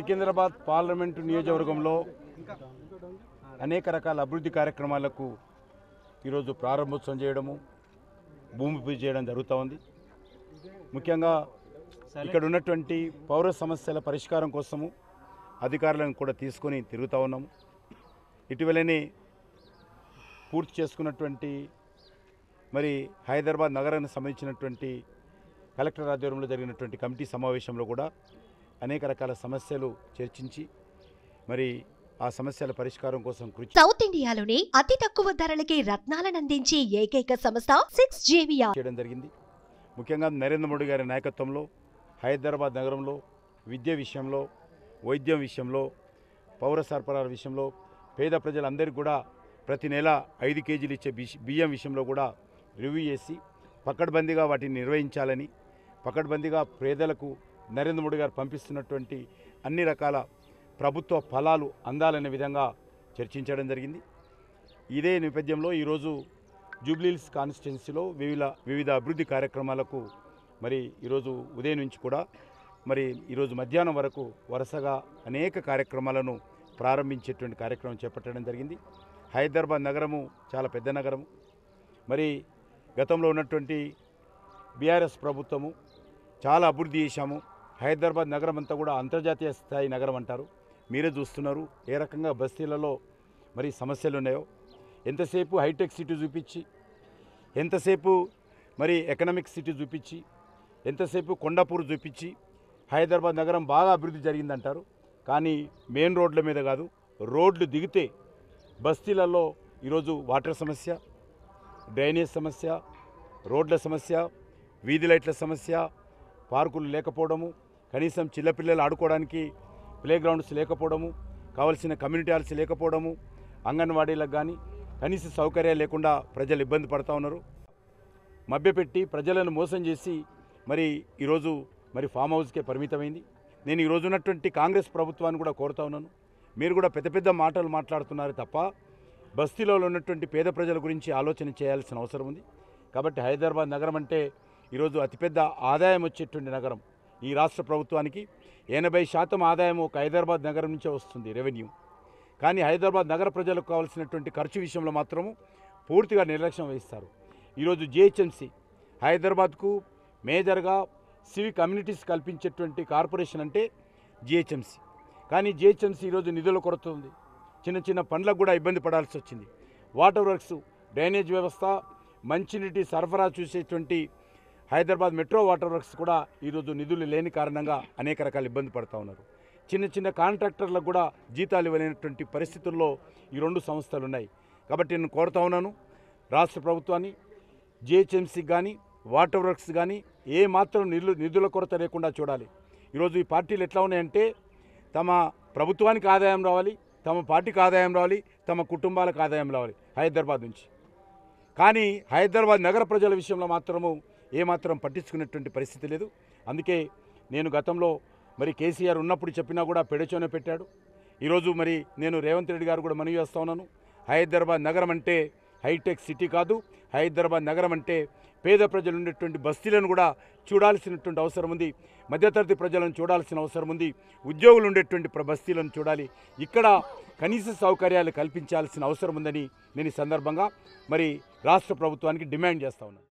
Secunderabad parliament నియోజకవర్గంలో అనేక రకాల అభివృద్ధి కార్యక్రమాలకు ఈరోజు ప్రారంభోత్సవం చేయడము భూమి పూజ చేయడం జరుగుతూ ఉంది. ముఖ్యంగా ఇక్కడ ఉన్నటువంటి పౌర సమస్యల పరిష్కారం కోసము అధికారులను కూడా తీసుకొని తిరుగుతూ ఉన్నాము. ఇటీవలనే పూర్తి చేసుకున్నటువంటి మరి హైదరాబాద్ నగరానికి సంబంధించినటువంటి కలెక్టర్ ఆధ్వర్యంలో జరిగినటువంటి కమిటీ సమావేశంలో కూడా అనేక రకాల సమస్యలు చర్చించి మరి ఆ సమస్యల పరిష్కారం కోసం కృషి సౌత్ ఇండియాలోనే అతి తక్కువ ధరలకి రత్నాలను అందించే ఏకైక సంస్థ 6JVR చేయడం జరిగింది. ముఖ్యంగా నరేంద్ర మోడీ గారి నాయకత్వంలో హైదరాబాద్ నగరంలో విద్య విషయంలో, వైద్యం విషయంలో, పౌర సరఫరాల విషయంలో పేద ప్రజలందరికీ కూడా ప్రతి నెల 5 కేజీలు ఇచ్చే బియ్యం విషయంలో కూడా రివ్యూ చేసి పకడ్బందీగా వాటిని నిర్వహించాలని, పకడ్బందీగా పేదలకు నరేంద్ర మోడీ గారు పంపిస్తున్నటువంటి అన్ని రకాల ప్రభుత్వ ఫలాలు అందాలనే విధంగా చర్చించడం జరిగింది. ఇదే నేపథ్యంలో ఈరోజు జూబ్లీహిల్స్ కాన్స్టిట్యున్సీలో వివిధ అభివృద్ధి కార్యక్రమాలకు మరి ఈరోజు ఉదయం నుంచి కూడా మరి ఈరోజు మధ్యాహ్నం వరకు వరుసగా అనేక కార్యక్రమాలను ప్రారంభించేటువంటి కార్యక్రమం చేపట్టడం జరిగింది. హైదరాబాద్ నగరము చాలా పెద్ద నగరము. మరి గతంలో ఉన్నటువంటి బీఆర్ఎస్ ప్రభుత్వము చాలా అభివృద్ధి చేశాము. హైదరాబాద్ నగరం అంతా కూడా అంతర్జాతీయ స్థాయి నగరం అంటారు. మీరే చూస్తున్నారు ఏ రకంగా బస్తీలలో మరి సమస్యలు ఉన్నాయో. ఎంతసేపు హైటెక్ సిటీ చూపించి, ఎంతసేపు మరి ఎకనామిక్ సిటీ చూపించి, ఎంతసేపు కొండాపూర్ చూపించి హైదరాబాద్ నగరం బాగా అభివృద్ధి జరిగిందంటారు. కానీ మెయిన్ రోడ్ల మీద కాదు, రోడ్లు దిగితే బస్తీలలో ఈరోజు వాటర్ సమస్య, డ్రైనేజ్ సమస్య, రోడ్ల సమస్య, వీధి లైట్ల సమస్య, పార్కులు లేకపోవడము, కనీసం చిన్నపిల్లలు ఆడుకోవడానికి ప్లే గ్రౌండ్స్ లేకపోవడము, కావాల్సిన కమ్యూనిటీ హాల్స్ లేకపోవడము, అంగన్వాడీలకు కానీ కనీస సౌకర్యాలు లేకుండా ప్రజలు ఇబ్బంది పడుతూ ఉన్నారు. మభ్యపెట్టి ప్రజలను మోసం చేసి మరి ఈరోజు మరి ఫామ్ హౌస్కే పరిమితమైంది. నేను ఈరోజు ఉన్నటువంటి కాంగ్రెస్ ప్రభుత్వాన్ని కూడా కోరుతా ఉన్నాను, మీరు కూడా పెద్ద పెద్ద మాటలు మాట్లాడుతున్నారు తప్ప బస్తీలో ఉన్నటువంటి పేద ప్రజల గురించి ఆలోచన చేయాల్సిన అవసరం ఉంది. కాబట్టి హైదరాబాద్ నగరం అంటే ఈరోజు అతిపెద్ద ఆదాయం వచ్చేటువంటి నగరం. ఈ రాష్ట్ర ప్రభుత్వానికి 80% ఆదాయం ఒక హైదరాబాద్ నగరం నుంచే వస్తుంది రెవెన్యూ. కానీ హైదరాబాద్ నగర ప్రజలకు కావాల్సినటువంటి ఖర్చు విషయంలో మాత్రము పూర్తిగా నిర్లక్ష్యం వహిస్తారు. ఈరోజు జిహెచ్ఎంసీ హైదరాబాద్కు మేజర్గా సివిక్ కమ్యూనిటీస్ కల్పించేటువంటి కార్పొరేషన్ అంటే జిహెచ్ఎంసీ. కానీ జిహెచ్ఎంసీ ఈరోజు నిధుల కొరత ఉంది. చిన్న చిన్న పనులకు కూడా ఇబ్బంది పడాల్సి వచ్చింది. వాటర్ వర్క్స్, డ్రైనేజ్ వ్యవస్థ, మంచినీటి సరఫరా చూసేటువంటి హైదరాబాద్ మెట్రో వాటర్ వర్క్స్ కూడా ఈరోజు నిధులు లేని కారణంగా అనేక రకాల ఇబ్బంది పడుతూ ఉన్నారు. చిన్న చిన్న కాంట్రాక్టర్లకు కూడా జీతాలు ఇవ్వలేనటువంటి పరిస్థితుల్లో ఈ 2 సంస్థలు ఉన్నాయి. కాబట్టి నేను కోరుతా ఉన్నాను రాష్ట్ర ప్రభుత్వాన్ని, జిహెచ్ఎంసీకి కానీ వాటర్ వర్క్స్ కానీ ఏ మాత్రం నిధుల కొరత లేకుండా చూడాలి. ఈరోజు ఈ పార్టీలు ఎట్లా ఉన్నాయంటే తమ ప్రభుత్వానికి ఆదాయం రావాలి, తమ పార్టీకి ఆదాయం రావాలి, తమ కుటుంబాలకు ఆదాయం రావాలి హైదరాబాద్ నుంచి. కానీ హైదరాబాద్ నగర ప్రజల విషయంలో మాత్రము ఏమాత్రం పట్టించుకునేటువంటి పరిస్థితి లేదు. అందుకే నేను గతంలో మరి కేసీఆర్ ఉన్నప్పుడు చెప్పినా కూడా పెడచోనే పెట్టాడు. ఈరోజు మరి నేను రేవంత్ రెడ్డి గారు కూడా మనవి చేస్తా ఉన్నాను, హైదరాబాద్ నగరం అంటే హైటెక్ సిటీ కాదు, హైదరాబాద్ నగరం అంటే పేద ప్రజలు ఉండేటువంటి బస్తీలను కూడా చూడాల్సినటువంటి అవసరం ఉంది, మధ్యతరగతి ప్రజలను చూడాల్సిన అవసరం ఉంది, ఉద్యోగులు ఉండేటువంటి బస్తీలను చూడాలి, ఇక్కడ కనీస సౌకర్యాలు కల్పించాల్సిన అవసరం ఉందని నేను ఈ సందర్భంగా మరి రాష్ట్ర ప్రభుత్వానికి డిమాండ్ చేస్తా ఉన్నాను.